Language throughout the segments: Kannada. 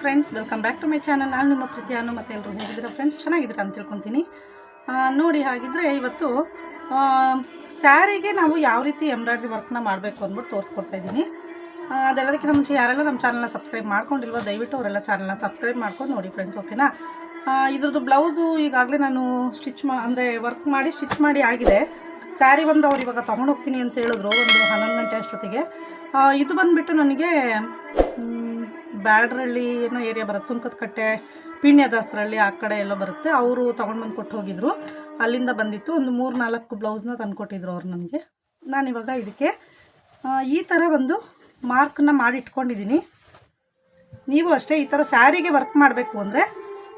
Friends, welcome back to my channel. ನಾನು ನಿಮ್ಮ ಪ್ರೀತಿ ಅನು. ಮತ್ತು ಎಲ್ಲರೂ ಹೇಗಿದ್ದೀರಾ ಫ್ರೆಂಡ್ಸ್? ಚೆನ್ನಾಗಿದ್ದೀರಾ ಅಂತ ತಿಳ್ಕೊತೀನಿ. ನೋಡಿ, ಹಾಗಿದ್ರೆ ಇವತ್ತು ಸ್ಯಾರಿಗೆ ನಾವು ಯಾವ ರೀತಿ ಎಂಬ್ರಾಯ್ಡ್ರಿ ವರ್ಕ್ನ ಮಾಡಬೇಕು ಅಂದ್ಬಿಟ್ಟು ತೋರಿಸ್ಕೊಡ್ತಾ ಇದ್ದೀನಿ. ಅದೆಲ್ಲದಕ್ಕಿಂತ ಮುಂಚೆ ಯಾರೆಲ್ಲ ನಮ್ಮ ಚಾನಲ್ನ ಸಬ್ಸ್ಕ್ರೈಬ್ ಮಾಡ್ಕೊಂಡಿಲ್ವೋ ದಯವಿಟ್ಟು ಅವರೆಲ್ಲ ಚಾನಲ್ನ ಸಬ್ಸ್ಕ್ರೈಬ್ ಮಾಡ್ಕೊಂಡು ನೋಡಿ ಫ್ರೆಂಡ್ಸ್, ಓಕೆನಾ? ಇದ್ರದ್ದು ಬ್ಲೌಸು ಈಗಾಗಲೇ ನಾನು ವರ್ಕ್ ಮಾಡಿ ಸ್ಟಿಚ್ ಮಾಡಿ ಆಗಿದೆ. ಸ್ಯಾರಿ ಬಂದು ಅವ್ರು ಇವಾಗ ತೊಗೊಂಡೋಗ್ತೀನಿ ಅಂತ ಹೇಳಿದ್ರು ಒಂದು 11 ಗಂಟೆ ಅಷ್ಟೊತ್ತಿಗೆ. ಇದು ಬಂದುಬಿಟ್ಟು ನನಗೆ ಬ್ಯಾಡ್ರಳ್ಳಿ ಏನೋ ಏರಿಯಾ ಬರುತ್ತೆ, ಸುಂಕದಕಟ್ಟೆ, ಪೀಣ್ಯದಾಸರಳ್ಳಿ ಆ ಕಡೆ ಎಲ್ಲೋ ಬರುತ್ತೆ. ಅವರು ತೊಗೊಂಡ್ಬಂದು ಕೊಟ್ಟು ಹೋಗಿದ್ರು. ಅಲ್ಲಿಂದ ಬಂದಿತ್ತು. ಒಂದು 3-4 ಬ್ಲೌಸ್ನ ತಂದುಕೊಟ್ಟಿದ್ರು ಅವ್ರು ನನಗೆ. ನಾನಿವಾಗ ಇದಕ್ಕೆ ಈ ಥರ ಒಂದು ಮಾರ್ಕನ್ನ ಮಾಡಿ ಇಟ್ಕೊಂಡಿದ್ದೀನಿ. ನೀವು ಅಷ್ಟೇ ಈ ಥರ ಸ್ಯಾರಿಗೆ ವರ್ಕ್ ಮಾಡಬೇಕು ಅಂದರೆ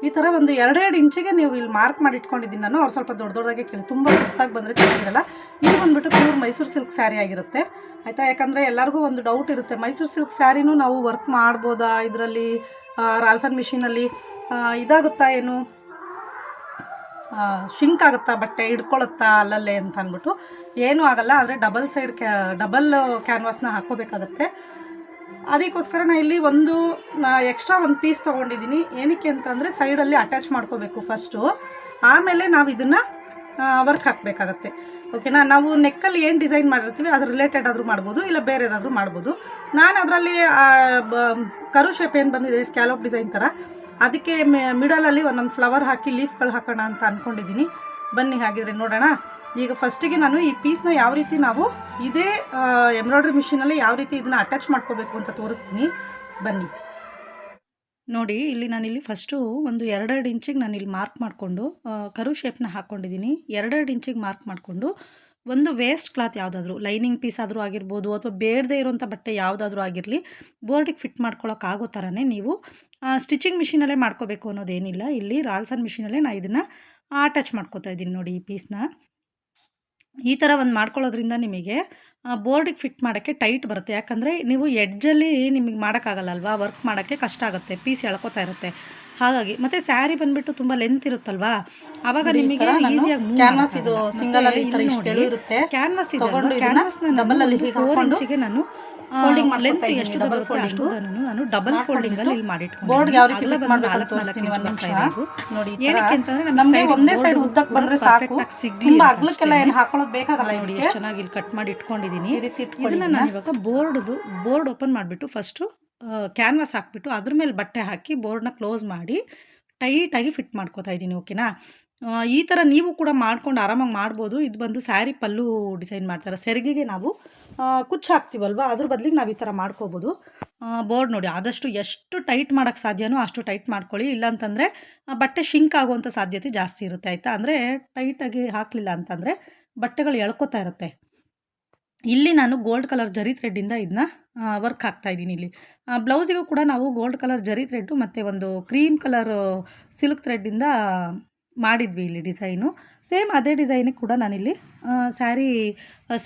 ಈ ಥರ ಒಂದು 2-2 ಇಂಚಿಗೆ ನೀವು ಇಲ್ಲಿ ಮಾರ್ಕ್ ಮಾಡಿ ಇಟ್ಕೊಂಡಿದ್ದೀನಿ ನಾನು. ಅವ್ರು ಸ್ವಲ್ಪ ದೊಡ್ಡದಾಗೆ ಕೇಳಿ, ತುಂಬ ಗೊತ್ತಾಗಿ ಬಂದರೆ ಚೆನ್ನಾಗಿರಲ್ಲ. ಇದು ಬಂದುಬಿಟ್ಟು ಪ್ಯೂರ್ ಮೈಸೂರು ಸಿಲ್ಕ್ ಸ್ಯಾರಿ ಆಗಿರುತ್ತೆ, ಆಯಿತಾ? ಯಾಕಂದರೆ ಎಲ್ಲರಿಗೂ ಒಂದು ಡೌಟ್ ಇರುತ್ತೆ, ಮೈಸೂರು ಸಿಲ್ಕ್ ಸ್ಯಾರಿನೂ ನಾವು ವರ್ಕ್ ಮಾಡ್ಬೋದಾ ಇದರಲ್ಲಿ, ರಾಲ್ಸನ್ ಮಿಷಿನಲ್ಲಿ ಇದಾಗುತ್ತಾ, ಏನು ಶಿಂಕ್ ಆಗುತ್ತಾ, ಬಟ್ಟೆ ಹಿಡ್ಕೊಳುತ್ತಾ ಅಲ್ಲಲ್ಲೇ ಅಂತ ಅಂದ್ಬಿಟ್ಟು. ಏನೂ ಆಗಲ್ಲ. ಆದರೆ ಡಬಲ್ ಕ್ಯಾನ್ವಾಸ್ನ ಹಾಕ್ಕೋಬೇಕಾಗತ್ತೆ. ಅದಕ್ಕೋಸ್ಕರ ನಾನು ಇಲ್ಲಿ ಎಕ್ಸ್ಟ್ರಾ ಒಂದು ಪೀಸ್ ತೊಗೊಂಡಿದ್ದೀನಿ. ಏನಕ್ಕೆ ಅಂತಂದರೆ ಸೈಡಲ್ಲಿ ಅಟ್ಯಾಚ್ ಮಾಡ್ಕೋಬೇಕು ಫಸ್ಟು, ಆಮೇಲೆ ನಾವು ಇದನ್ನು ವರ್ಕ್ ಹಾಕಬೇಕಾಗತ್ತೆ, ಓಕೆನಾ? ನಾವು ನೆಕ್ಕಲ್ಲಿ ಏನು ಡಿಸೈನ್ ಮಾಡಿರ್ತೀವಿ ಅದ್ರ ರಿಲೇಟೆಡ್ ಆದರೂ ಮಾಡ್ಬೋದು, ಇಲ್ಲ ಬೇರೆ ಏನಾದರೂ ಮಾಡ್ಬೋದು. ನಾನು ಅದರಲ್ಲಿ ಕರು ಶೇಪ್ ಏನು ಬಂದಿದೆ ಸ್ಕ್ಯಾಲೋಪ್ ಡಿಸೈನ್ ಥರ, ಅದಕ್ಕೆ ಮಿಡಲಲ್ಲಿ ಒಂದೊಂದು ಫ್ಲವರ್ ಹಾಕಿ ಲೀಫ್ಗಳು ಹಾಕೋಣ ಅಂತ ಅಂದ್ಕೊಂಡಿದ್ದೀನಿ. ಬನ್ನಿ ಹಾಗಿದ್ರೆ ನೋಡೋಣ. ಈಗ ಫಸ್ಟಿಗೆ ನಾನು ಈ ಪೀಸ್ನ ಯಾವ ರೀತಿ ನಾವು ಇದೇ ಎಂಬ್ರಾಯ್ಡ್ರಿ ಮಿಷಿನಲ್ಲಿ ಯಾವ ರೀತಿ ಇದನ್ನು ಅಟ್ಯಾಚ್ ಮಾಡ್ಕೋಬೇಕು ಅಂತ ತೋರಿಸ್ತೀನಿ, ಬನ್ನಿ. ನೋಡಿ, ನಾನಿಲ್ಲಿ ಫಸ್ಟು ಒಂದು 2-2 ಇಂಚಿಗೆ ನಾನಿಲ್ಲಿ ಮಾರ್ಕ್ ಮಾಡಿಕೊಂಡು ಕರು ಶೇಪ್ನ ಹಾಕ್ಕೊಂಡಿದ್ದೀನಿ. 2-2 ಇಂಚಿಗೆ ಮಾರ್ಕ್ ಮಾಡಿಕೊಂಡು ಒಂದು ವೇಸ್ಟ್ ಕ್ಲಾತ್ ಯಾವುದಾದ್ರೂ, ಲೈನಿಂಗ್ ಪೀಸ್ ಆದರೂ ಆಗಿರ್ಬೋದು ಅಥವಾ ಬೇಡದೇ ಇರೋಂಥ ಬಟ್ಟೆ ಯಾವುದಾದ್ರೂ ಆಗಿರಲಿ, ಬೋರ್ಡಿಗೆ ಫಿಟ್ ಮಾಡ್ಕೊಳ್ಳೋಕ್ಕಾಗೋ ಥರನೇ ನೀವು ಸ್ಟಿಚಿಂಗ್ ಮಿಷಿನಲ್ಲೇ ಮಾಡ್ಕೋಬೇಕು ಅನ್ನೋದೇನಿಲ್ಲ. ಇಲ್ಲಿ ರಾಲ್ಸನ್ ಮಿಷಿನಲ್ಲೇ ನಾನು ಇದನ್ನು ಅಟ್ಯಾಚ್ ಮಾಡ್ಕೋತಾ ಇದ್ದೀನಿ. ನೋಡಿ, ಈ ಪೀಸ್ನ ಈ ಥರ ಒಂದು ಮಾಡ್ಕೊಳ್ಳೋದ್ರಿಂದ ನಿಮಗೆ ಬೋರ್ಡಿಗೆ ಫಿಟ್ ಮಾಡೋಕ್ಕೆ ಟೈಟ್ ಬರುತ್ತೆ. ಯಾಕಂದರೆ ನೀವು ಎಡ್ಜಲ್ಲಿ ನಿಮಗೆ ಮಾಡೋಕ್ಕಾಗಲ್ಲ ಅಲ್ವಾ, ವರ್ಕ್ ಮಾಡೋಕ್ಕೆ ಕಷ್ಟ ಆಗುತ್ತೆ, ಪೀಸ್ ಎಳ್ಕೊತಾ ಇರುತ್ತೆ. ಹಾಗಾಗಿ ಮತ್ತು ಸ್ಯಾರಿ ಬಂದುಬಿಟ್ಟು ತುಂಬ ಲೆಂತ್ ಇರುತ್ತಲ್ವಾ, ಆವಾಗ ನಿಮಗೆ ಈಸಿಯಾಗಿ ಕ್ಯಾನ್ವಾಸ್ ಇದು ಸಿಂಗಲ್ ಅಲ್ಲಿ ಇರುತ್ತೆ. ಕ್ಯಾನ್ವಾಸ್ ಕ್ಯಾನ್ವಾಸ್ನ ಡಬಲಲ್ಲಿ 4 ಇಂಚಿಗೆ ನಾನು ಫೋಲ್ಡಿಂಗ್ ಲೆಂತ್ ಎಷ್ಟು ಬರುತ್ತೆ ಅಷ್ಟು ನಾನು ಡಬಲ್ ಫೋಲ್ಡಿಂಗಲ್ಲಿ ಇಲ್ಲಿ ಮಾಡಿಟ್ಕೊಂಡು ಬೋರ್ಡ್ ಯಾವ ರೀತಿ ಫಿಟ್ ಮಾಡಬೇಕು ತೋರಿಸ್ತೀನಿ. ಒಂದು ನಿಮಿಷ ನೋಡಿ. ಏನಕ್ಕೆ ಅಂತಂದರೆ ನಮಗೆ ಒಂದೇ ಸೈಡ್ ಉದ್ದಕ್ಕೆ ಬಂದರೆ ಸಾಕು, ತುಂಬ ಅಗಲಕ್ಕೆಲ್ಲ ಏನು ಹಾಕೊಳ್ಳೋದು ಬೇಕಾಗಲ್ಲ. ನೋಡಿ ಎಷ್ಟು ಚೆನ್ನಾಗಿ ಇಲ್ಲಿ ಕಟ್ ಮಾಡಿ ಇಟ್ಕೊಂಡಿದ್ದೀನಿ. ಇದನ್ನು ನಾನು ಇವಾಗ ಬೋರ್ಡ್ ಓಪನ್ ಮಾಡಿಬಿಟ್ಟು ಫಸ್ಟು ಕ್ಯಾನ್ವಾಸ್ ಹಾಕ್ಬಿಟ್ಟು ಅದ್ರ ಮೇಲೆ ಬಟ್ಟೆ ಹಾಕಿ ಬೋರ್ಡ್ನ ಕ್ಲೋಸ್ ಮಾಡಿ ಟೈಟಾಗಿ ಫಿಟ್ ಮಾಡ್ಕೋತಾ ಇದ್ದೀನಿ, ಓಕೆನಾ? ಈ ಥರ ನೀವು ಕೂಡ ಮಾಡ್ಕೊಂಡು ಆರಾಮಾಗಿ ಮಾಡ್ಬೋದು. ಇದು ಬಂದು ಸ್ಯಾರಿ ಪಲ್ಲು ಡಿಸೈನ್ ಮಾಡ್ತಾರೆ. ಸೆರಗಿಗೆ ನಾವು ಕುಚ್ಚು ಹಾಕ್ತೀವಲ್ವ, ಅದ್ರ ಬದಲಿಗೆ ನಾವು ಈ ಥರ ಮಾಡ್ಕೋಬೋದು. ಬೋರ್ಡ್ ನೋಡಿ, ಆದಷ್ಟು ಎಷ್ಟು ಟೈಟ್ ಮಾಡೋಕ್ಕೆ ಸಾಧ್ಯನೋ ಅಷ್ಟು ಟೈಟ್ ಮಾಡ್ಕೊಳ್ಳಿ. ಇಲ್ಲಾಂತಂದರೆ ಬಟ್ಟೆ ಶಿಂಕ್ ಆಗುವಂಥ ಸಾಧ್ಯತೆ ಜಾಸ್ತಿ ಇರುತ್ತೆ, ಆಯಿತಾ? ಅಂದರೆ ಟೈಟಾಗಿ ಹಾಕಲಿಲ್ಲ ಅಂತಂದರೆ ಬಟ್ಟೆಗಳು ಎಳ್ಕೊತಾ ಇರುತ್ತೆ. ಇಲ್ಲಿ ನಾನು ಗೋಲ್ಡ್ ಕಲರ್ ಜರಿ ಥ್ರೆಡ್ಡಿಂದ ಇದನ್ನ ವರ್ಕ್ ಹಾಕ್ತಾಯಿದ್ದೀನಿ. ಇಲ್ಲಿ ಬ್ಲೌಸಿಗೂ ಕೂಡ ನಾವು ಗೋಲ್ಡ್ ಕಲರ್ ಜರಿ ಥ್ರೆಡ್ಡು ಮತ್ತು ಒಂದು ಕ್ರೀಮ್ ಕಲರ್ ಸಿಲ್ಕ್ ಥ್ರೆಡ್ಡಿಂದ ಮಾಡಿದ್ವಿ ಇಲ್ಲಿ ಡಿಸೈನು. ಸೇಮ್ ಅದೇ ಡಿಸೈನಿಗೆ ಕೂಡ ನಾನಿಲ್ಲಿ ಸ್ಯಾರಿ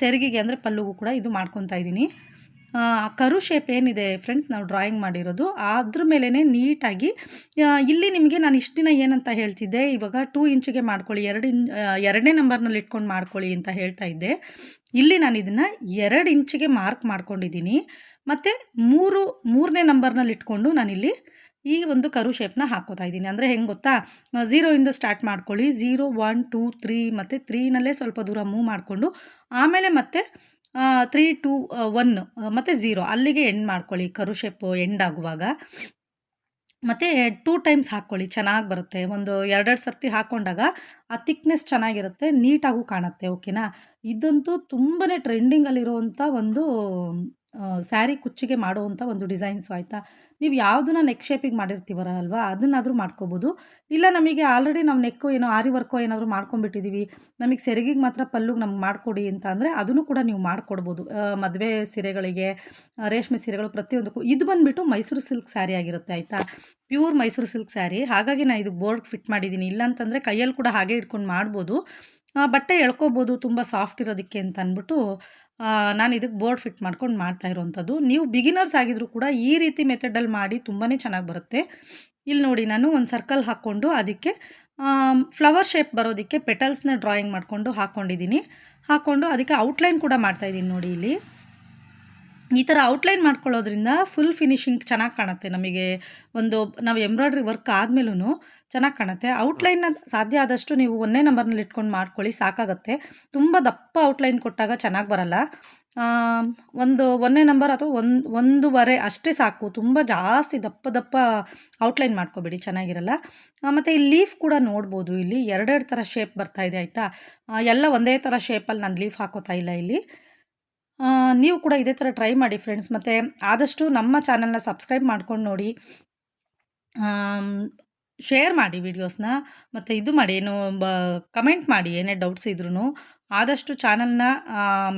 ಸೆರಗಿಗೆ ಅಂದರೆ ಪಲ್ಲುಗೂ ಕೂಡ ಇದು ಮಾಡ್ಕೊತಾ ಇದ್ದೀನಿ. ಕರು ಶೇಪ್ ಏನಿದೆ ಫ್ರೆಂಡ್ಸ್ ನಾವು ಡ್ರಾಯಿಂಗ್ ಮಾಡಿರೋದು, ಅದ್ರ ಮೇಲೇ ನೀಟಾಗಿ ಇಲ್ಲಿ ನಿಮಗೆ ನಾನು ಇಷ್ಟು ದಿನ ಏನಂತ ಹೇಳ್ತಿದ್ದೆ, ಇವಾಗ 2 ಇಂಚಿಗೆ ಮಾಡ್ಕೊಳ್ಳಿ, 2ನೇ ನಂಬರ್ನಲ್ಲಿ ಇಟ್ಕೊಂಡು ಮಾಡ್ಕೊಳ್ಳಿ ಅಂತ ಹೇಳ್ತಾ ಇದ್ದೆ. ಇಲ್ಲಿ ನಾನು ಇದನ್ನು 2 ಇಂಚಿಗೆ ಮಾರ್ಕ್ ಮಾಡ್ಕೊಂಡಿದ್ದೀನಿ. ಮತ್ತು 3ನೇ ನಂಬರ್ನಲ್ಲಿ ಇಟ್ಕೊಂಡು ನಾನಿಲ್ಲಿ ಈ ಒಂದು ಕರು ಶೇಪ್ನ ಹಾಕೋತಾ ಇದ್ದೀನಿ. ಅಂದರೆ ಹೆಂಗೆ ಗೊತ್ತಾ, 0 ಇಂದ ಸ್ಟಾರ್ಟ್ ಮಾಡ್ಕೊಳ್ಳಿ. 0, 1, 2, 3 ಮತ್ತು 3ನಲ್ಲೇ ಸ್ವಲ್ಪ ದೂರ ಮೂವ್ ಮಾಡಿಕೊಂಡು ಆಮೇಲೆ ಮತ್ತೆ 3, 2, 1 ಮತ್ತು 0 ಅಲ್ಲಿಗೆ ಎಂಡ್ ಮಾಡ್ಕೊಳ್ಳಿ. ಕರು ಶೇಪು ಎಂಡ್ ಆಗುವಾಗ ಮತ್ತು 2 ಟೈಮ್ಸ್ ಹಾಕ್ಕೊಳ್ಳಿ, ಚೆನ್ನಾಗಿ ಬರುತ್ತೆ. ಒಂದು 2 ಸರ್ತಿ ಹಾಕ್ಕೊಂಡಾಗ ಆ ಥಿಕ್ನೆಸ್ ಚೆನ್ನಾಗಿರುತ್ತೆ, ನೀಟಾಗೂ ಕಾಣುತ್ತೆ, ಓಕೆನಾ? ಇದಂತೂ ತುಂಬಾ ಟ್ರೆಂಡಿಂಗಲ್ಲಿರುವಂಥ ಒಂದು ಸ್ಯಾರಿ ಕುಚ್ಚಿಗೆ ಮಾಡುವಂಥ ಒಂದು ಡಿಸೈನ್ಸು, ಆಯಿತಾ? ನೀವು ಯಾವುದನ್ನ ನೆಕ್ ಶೇಪಿಗೆ ಮಾಡಿರ್ತೀವಲ್ಲ ಅಲ್ವಾ, ಅದನ್ನಾದರೂ ಮಾಡ್ಕೋಬೋದು. ಇಲ್ಲ ನಮಗೆ ಆಲ್ರೆಡಿ ನಾವು ನೆಕ್ಕು ಏನೋ ಆರಿ ವರ್ಕೋ ಏನಾದರೂ ಮಾಡ್ಕೊಂಬಿಟ್ಟಿದ್ದೀವಿ, ನಮಗೆ ಸೆರಗಿಗೆ ಮಾತ್ರ ಪಲ್ಲುಗೆ ನಮ್ಗೆ ಮಾಡಿಕೊಡಿ ಅಂತ ಅಂದರೆ ಅದನ್ನು ಕೂಡ ನೀವು ಮಾಡಿಕೊಡ್ಬೋದು. ಮದುವೆ ಸೀರೆಗಳಿಗೆ, ರೇಷ್ಮೆ ಸೀರೆಗಳು ಪ್ರತಿಯೊಂದಕ್ಕೂ. ಇದು ಬಂದುಬಿಟ್ಟು ಮೈಸೂರು ಸಿಲ್ಕ್ ಸ್ಯಾರಿ ಆಗಿರುತ್ತೆ, ಆಯಿತಾ? Pure Mysuru silk sari. ಹಾಗಾಗಿ ನಾನು ಇದು ಬೋರ್ಡ್ ಫಿಟ್ ಮಾಡಿದ್ದೀನಿ. ಇಲ್ಲಾಂತಂದರೆ ಕೈಯಲ್ಲಿ ಕೂಡ ಹಾಗೆ ಇಟ್ಕೊಂಡು ಮಾಡ್ಬೋದು, ಬಟ್ಟೆ ಎಳ್ಕೊಬೋದು ತುಂಬ ಸಾಫ್ಟ್ ಇರೋದಕ್ಕೆ ಅಂತ ಅಂದ್ಬಿಟ್ಟು ನಾನು ಇದಕ್ಕೆ ಬೋರ್ಡ್ ಫಿಟ್ ಮಾಡ್ಕೊಂಡು ಮಾಡ್ತಾ ಇರೋವಂಥದ್ದು. ನೀವು ಬಿಗಿನರ್ಸ್ ಆಗಿದ್ರು ಕೂಡ ಈ ರೀತಿ ಮೆಥಡಲ್ಲಿ ಮಾಡಿ ತುಂಬಾ ಚೆನ್ನಾಗಿ ಬರುತ್ತೆ. ಇಲ್ಲಿ ನೋಡಿ, ನಾನು ಒಂದು ಸರ್ಕಲ್ ಹಾಕ್ಕೊಂಡು ಅದಕ್ಕೆ ಫ್ಲವರ್ ಶೇಪ್ ಬರೋದಕ್ಕೆ ಪೆಟಲ್ಸ್ನ ಡ್ರಾಯಿಂಗ್ ಮಾಡಿಕೊಂಡು ಹಾಕ್ಕೊಂಡಿದ್ದೀನಿ. ಹಾಕ್ಕೊಂಡು ಅದಕ್ಕೆ ಔಟ್ಲೈನ್ ಕೂಡ ಮಾಡ್ತಾಯಿದ್ದೀನಿ ನೋಡಿ. ಇಲ್ಲಿ ಈ ಥರ ಔಟ್ಲೈನ್ ಮಾಡ್ಕೊಳ್ಳೋದ್ರಿಂದ ಫುಲ್ ಫಿನಿಶಿಂಗ್ ಚೆನ್ನಾಗಿ ಕಾಣುತ್ತೆ ನಮಗೆ. ನಾವು ಎಂಬ್ರಾಯ್ಡ್ರಿ ವರ್ಕ್ ಆದ್ಮೇಲೂ ಚೆನ್ನಾಗಿ ಕಾಣುತ್ತೆ. ಔಟ್ಲೈನ್ನ ಸಾಧ್ಯ ಆದಷ್ಟು ನೀವು ಒಂದೇ ನಂಬರ್ನಲ್ಲಿ ಇಟ್ಕೊಂಡು ಮಾಡ್ಕೊಳ್ಳಿ, ಸಾಕಾಗುತ್ತೆ. ತುಂಬ ದಪ್ಪ ಔಟ್ಲೈನ್ ಕೊಟ್ಟಾಗ ಚೆನ್ನಾಗಿ ಬರಲ್ಲ. ಒಂದೇ ನಂಬರ್ ಅಥವಾ ಒಂದೂವರೆ ಅಷ್ಟೇ ಸಾಕು. ತುಂಬ ಜಾಸ್ತಿ ದಪ್ಪ ದಪ್ಪ ಔಟ್ಲೈನ್ ಮಾಡ್ಕೋಬೇಡಿ, ಚೆನ್ನಾಗಿರಲ್ಲ. ಮತ್ತು ಈ ಲೀಫ್ ಕೂಡ ನೋಡ್ಬೋದು, ಇಲ್ಲಿ ಎರಡೆರಡು ಥರ ಶೇಪ್ ಬರ್ತಾ ಇದೆ ಆಯಿತಾ. ಎಲ್ಲ ಒಂದೇ ಥರ ಶೇಪಲ್ಲಿ ನಾನು ಲೀಫ್ ಹಾಕೋತಾ ಇಲ್ಲ ಇಲ್ಲಿ. ನೀವು ಕೂಡ ಇದೇ ಥರ ಟ್ರೈ ಮಾಡಿ ಫ್ರೆಂಡ್ಸ್. ಮತ್ತು ಆದಷ್ಟು ನಮ್ಮ ಚಾನಲ್ನ ಸಬ್ಸ್ಕ್ರೈಬ್ ಮಾಡ್ಕೊಂಡು ನೋಡಿ, ಶೇರ್ ಮಾಡಿ ವೀಡಿಯೋಸ್ನ, ಮತ್ತು ಇದು ಮಾಡಿ, ಏನು ಕಮೆಂಟ್ ಮಾಡಿ ಏನೇ ಡೌಟ್ಸ್ ಇದ್ರೂ. ಆದಷ್ಟು ಚಾನಲ್ನ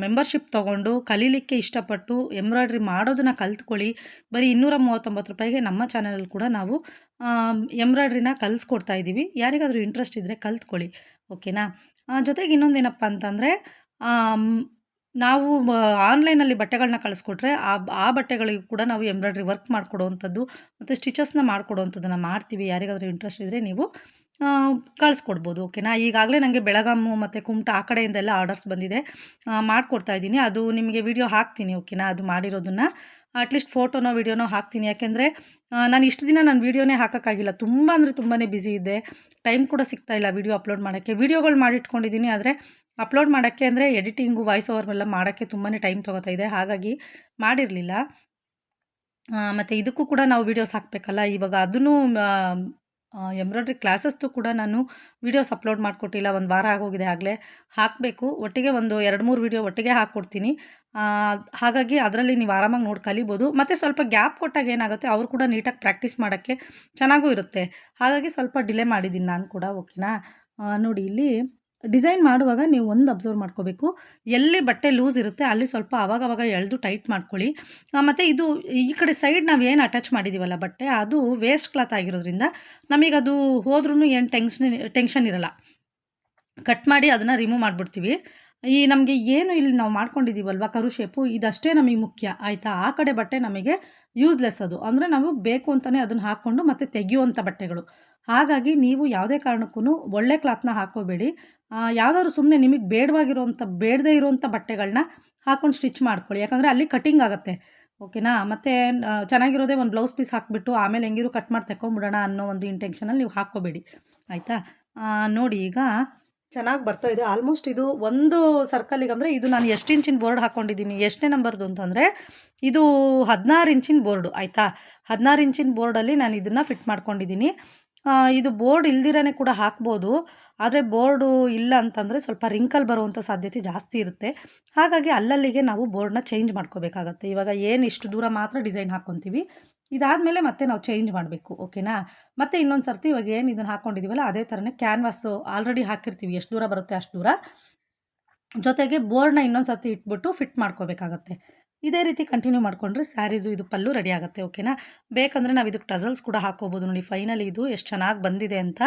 ಮೆಂಬರ್ಶಿಪ್ ತೊಗೊಂಡು ಕಲೀಲಿಕ್ಕೆ ಇಷ್ಟಪಟ್ಟು ಎಂಬ್ರಾಯ್ಡ್ರಿ ಮಾಡೋದನ್ನ ಕಲ್ತ್ಕೊಳ್ಳಿ. ಬರೀ 239 ರೂಪಾಯಿಗೆ ನಮ್ಮ ಚಾನಲಲ್ಲಿ ಕೂಡ ನಾವು ಎಂಬ್ರಾಯ್ಡ್ರಿನ ಕಲಿಸ್ಕೊಡ್ತಾ ಇದ್ದೀವಿ. ಯಾರಿಗಾದರೂ ಇಂಟ್ರೆಸ್ಟ್ ಇದ್ದರೆ ಕಲ್ತ್ಕೊಳ್ಳಿ, ಓಕೆನಾ. ಜೊತೆಗೆ ಇನ್ನೊಂದೇನಪ್ಪ ಅಂತಂದರೆ, ನಾವು ಆನ್ಲೈನಲ್ಲಿ ಬಟ್ಟೆಗಳನ್ನ ಕಳಿಸ್ಕೊಟ್ರೆ ಆ ಬಟ್ಟೆಗಳಿಗೂ ಕೂಡ ನಾವು ಎಂಬ್ರಾಯ್ಡ್ರಿ ವರ್ಕ್ ಮಾಡಿಕೊಡುವಂಥದ್ದು ಮತ್ತು ಸ್ಟಿಚಸ್ನ ಮಾಡಿಕೊಡುವಂಥದ್ದನ್ನು ಮಾಡ್ತೀವಿ. ಯಾರಿಗಾದರೂ ಇಂಟ್ರೆಸ್ಟ್ ಇದ್ದರೆ ನೀವು ಕಳಿಸ್ಕೊಡ್ಬೋದು, ಓಕೆನಾ. ಈಗಾಗಲೇ ನನಗೆ ಬೆಳಗಾಮು ಮತ್ತು ಕುಮಟಾ ಆ ಕಡೆಯಿಂದೆಲ್ಲ ಆರ್ಡರ್ಸ್ ಬಂದಿದೆ, ಮಾಡಿಕೊಡ್ತಾ ಇದ್ದೀನಿ. ಅದು ನಿಮಗೆ ವಿಡಿಯೋ ಹಾಕ್ತೀನಿ, ಓಕೆನಾ. ಅದು ಮಾಡಿರೋದನ್ನು ಅಟ್ಲೀಸ್ಟ್ ಫೋಟೋನೋ ವಿಡಿಯೋನೋ ಹಾಕ್ತೀನಿ. ಯಾಕೆಂದರೆ ನಾನು ಇಷ್ಟು ದಿನ ನಾನು ವೀಡಿಯೋನೇ ಹಾಕೋಕ್ಕಾಗಿಲ್ಲ, ತುಂಬ ಅಂದರೆ ತುಂಬಾ ಬಿಸಿ ಇದ್ದೆ. ಟೈಮ್ ಕೂಡ ಸಿಗ್ತಾಯಿಲ್ಲ ವೀಡಿಯೋ ಅಪ್ಲೋಡ್ ಮಾಡೋಕ್ಕೆ. ವೀಡಿಯೋಗಳು ಮಾಡಿಟ್ಕೊಂಡಿದ್ದೀನಿ, ಆದರೆ ಅಪ್ಲೋಡ್ ಮಾಡೋಕ್ಕೆ ಅಂದರೆ ಎಡಿಟಿಂಗು, ವಾಯ್ಸ್ ಓವರ್ ಎಲ್ಲ ಮಾಡೋಕ್ಕೆ ತುಂಬಾ ಟೈಮ್ ತೊಗೋತಾ ಇದೆ, ಹಾಗಾಗಿ ಮಾಡಿರಲಿಲ್ಲ. ಮತ್ತು ಇದಕ್ಕೂ ಕೂಡ ನಾವು ವೀಡಿಯೋಸ್ ಹಾಕಬೇಕಲ್ಲ. ಇವಾಗ ಅದನ್ನು ಎಂಬ್ರಾಯ್ಡ್ರಿ ಕ್ಲಾಸಸ್ದು ಕೂಡ ನಾನು ವೀಡಿಯೋಸ್ ಅಪ್ಲೋಡ್ ಮಾಡಿಕೊಟ್ಟಿಲ್ಲ, 1 ವಾರ ಆಗೋಗಿದೆ ಆಗಲೇ. ಹಾಕಬೇಕು, ಒಟ್ಟಿಗೆ ಒಂದು 2-3 ವೀಡಿಯೋ ಒಟ್ಟಿಗೆ ಹಾಕ್ಕೊಡ್ತೀನಿ. ಹಾಗಾಗಿ ಅದರಲ್ಲಿ ನೀವು ಆರಾಮಾಗಿ ನೋಡಿ ಕಲಿಬೋದು. ಮತ್ತು ಸ್ವಲ್ಪ ಗ್ಯಾಪ್ ಕೊಟ್ಟಾಗ ಏನಾಗುತ್ತೆ, ಅವರು ಕೂಡ ನೀಟಾಗಿ ಪ್ರಾಕ್ಟೀಸ್ ಮಾಡೋಕ್ಕೆ ಚೆನ್ನಾಗೂ ಇರುತ್ತೆ. ಹಾಗಾಗಿ ಸ್ವಲ್ಪ ಡಿಲೇ ಮಾಡಿದ್ದೀನಿ ನಾನು ಕೂಡ, ಓಕೆನಾ. ನೋಡಿ, ಇಲ್ಲಿ ಡಿಸೈನ್ ಮಾಡುವಾಗ ನೀವು ಒಂದು ಅಬ್ಸರ್ವ್ ಮಾಡ್ಕೋಬೇಕು, ಎಲ್ಲಿ ಬಟ್ಟೆ ಲೂಸ್ ಇರುತ್ತೆ ಅಲ್ಲಿ ಸ್ವಲ್ಪ ಆವಾಗವಾಗ ಎಳೆದು ಟೈಟ್ ಮಾಡ್ಕೊಳ್ಳಿ. ಮತ್ತು ಇದು ಈ ಕಡೆ ಸೈಡ್ ನಾವು ಏನು ಅಟ್ಯಾಚ್ ಮಾಡಿದ್ದೀವಲ್ಲ ಬಟ್ಟೆ, ಅದು ವೇಸ್ಟ್ ಕ್ಲಾತ್ ಆಗಿರೋದ್ರಿಂದ ನಮಗದು ಹೋದ್ರೂ ಏನು ಟೆನ್ಷನ್ ಇರಲ್ಲ. ಕಟ್ ಮಾಡಿ ಅದನ್ನು ರಿಮೂವ್ ಮಾಡಿಬಿಡ್ತೀವಿ. ನಮಗೆ ಏನು ಇಲ್ಲಿ ನಾವು ಮಾಡ್ಕೊಂಡಿದ್ದೀವಲ್ವ ಕರು ಶೇಪು, ಇದಷ್ಟೇ ನಮಗೆ ಮುಖ್ಯ, ಆಯಿತಾ. ಆ ಕಡೆ ಬಟ್ಟೆ ನಮಗೆ ಯೂಸ್ಲೆಸ್, ಅದು ಅಂದರೆ ನಾವು ಬೇಕು ಅಂತಲೇ ಅದನ್ನು ಹಾಕ್ಕೊಂಡು ಮತ್ತೆ ತೆಗೆಯುವಂಥ ಬಟ್ಟೆಗಳು. ಹಾಗಾಗಿ ನೀವು ಯಾವುದೇ ಕಾರಣಕ್ಕೂ ಒಳ್ಳೆ ಕ್ಲಾತ್ನ ಹಾಕ್ಕೋಬೇಡಿ. ಯಾವುದಾದ್ರು ಸುಮ್ಮನೆ ನಿಮಗೆ ಬೇಡದೇ ಇರೋವಂಥ ಬಟ್ಟೆಗಳನ್ನ ಹಾಕ್ಕೊಂಡು ಸ್ಟಿಚ್ ಮಾಡ್ಕೊಳ್ಳಿ. ಯಾಕಂದರೆ ಅಲ್ಲಿ ಕಟಿಂಗ್ ಆಗುತ್ತೆ, ಓಕೆನಾ. ಮತ್ತು ಚೆನ್ನಾಗಿರೋದೇ ಒಂದು ಬ್ಲೌಸ್ ಪೀಸ್ ಹಾಕಿಬಿಟ್ಟು ಆಮೇಲೆ ಹೆಂಗಿರು ಕಟ್ ಮಾಡಿ ತೆಕ್ಕೊಂಬಿಡೋಣ ಅನ್ನೋ ಒಂದು ಇಂಟೆನ್ಷನಲ್ಲಿ ನೀವು ಹಾಕ್ಕೋಬೇಡಿ, ಆಯಿತಾ. ನೋಡಿ, ಈಗ ಚೆನ್ನಾಗಿ ಬರ್ತಾ ಇದೆ. ಆಲ್ಮೋಸ್ಟ್ ಇದು ಒಂದು ಸರ್ಕಲಿಗೆ, ಅಂದರೆ ಇದು ನಾನು ಎಷ್ಟು ಇಂಚಿನ ಬೋರ್ಡ್ ಹಾಕ್ಕೊಂಡಿದ್ದೀನಿ, ಎಷ್ಟನೇ ನಂಬರ್ದು ಅಂತಂದರೆ ಇದು 16 ಇಂಚಿನ ಬೋರ್ಡು, ಆಯಿತಾ. 16 ಇಂಚಿನ ಬೋರ್ಡಲ್ಲಿ ನಾನು ಇದನ್ನು ಫಿಟ್ ಮಾಡ್ಕೊಂಡಿದ್ದೀನಿ. ಇದು ಬೋರ್ಡ್ ಇಲ್ದಿರೇ ಕೂಡ ಹಾಕ್ಬೋದು, ಆದರೆ ಬೋರ್ಡು ಇಲ್ಲ ಅಂತಂದರೆ ಸ್ವಲ್ಪ ರಿಂಕಲ್ ಬರುವಂಥ ಸಾಧ್ಯತೆ ಜಾಸ್ತಿ ಇರುತ್ತೆ. ಹಾಗಾಗಿ ಅಲ್ಲಲ್ಲಿಗೆ ನಾವು ಬೋರ್ಡ್ನ ಚೇಂಜ್ ಮಾಡ್ಕೋಬೇಕಾಗತ್ತೆ. ಇವಾಗ ಏನು ಇಷ್ಟು ದೂರ ಮಾತ್ರ ಡಿಸೈನ್ ಹಾಕ್ಕೊತೀವಿ, ಇದಾದಮೇಲೆ ಮತ್ತೆ ನಾವು ಚೇಂಜ್ ಮಾಡಬೇಕು, ಓಕೆನಾ. ಮತ್ತು ಇನ್ನೊಂದು ಸರ್ತಿ ಇವಾಗ ಏನು ಇದನ್ನು ಹಾಕ್ಕೊಂಡಿದ್ದೀವಲ್ಲ ಅದೇ ಥರನೇ ಕ್ಯಾನ್ವಾಸು ಆಲ್ರೆಡಿ ಹಾಕಿರ್ತೀವಿ, ಎಷ್ಟು ದೂರ ಬರುತ್ತೆ ಅಷ್ಟು ದೂರ, ಜೊತೆಗೆ ಬೋರ್ಡ್ನ ಇನ್ನೊಂದು ಸರ್ತಿ ಇಟ್ಬಿಟ್ಟು ಫಿಟ್ ಮಾಡ್ಕೋಬೇಕಾಗತ್ತೆ. ಇದೇ ರೀತಿ ಕಂಟಿನ್ಯೂ ಮಾಡಿಕೊಂಡ್ರೆ ಸ್ಯಾರಿದು ಇದು ಪಲ್ಲು ರೆಡಿ ಆಗುತ್ತೆ, ಓಕೆನಾ. ಬೇಕಂದರೆ ನಾವು ಇದಕ್ಕೆ ಟಸಲ್ಸ್ ಕೂಡ ಹಾಕ್ಕೋಬೋದು. ನೋಡಿ, ಫೈನಲಿ ಇದು ಎಷ್ಟು ಚೆನ್ನಾಗಿ ಬಂದಿದೆ ಅಂತ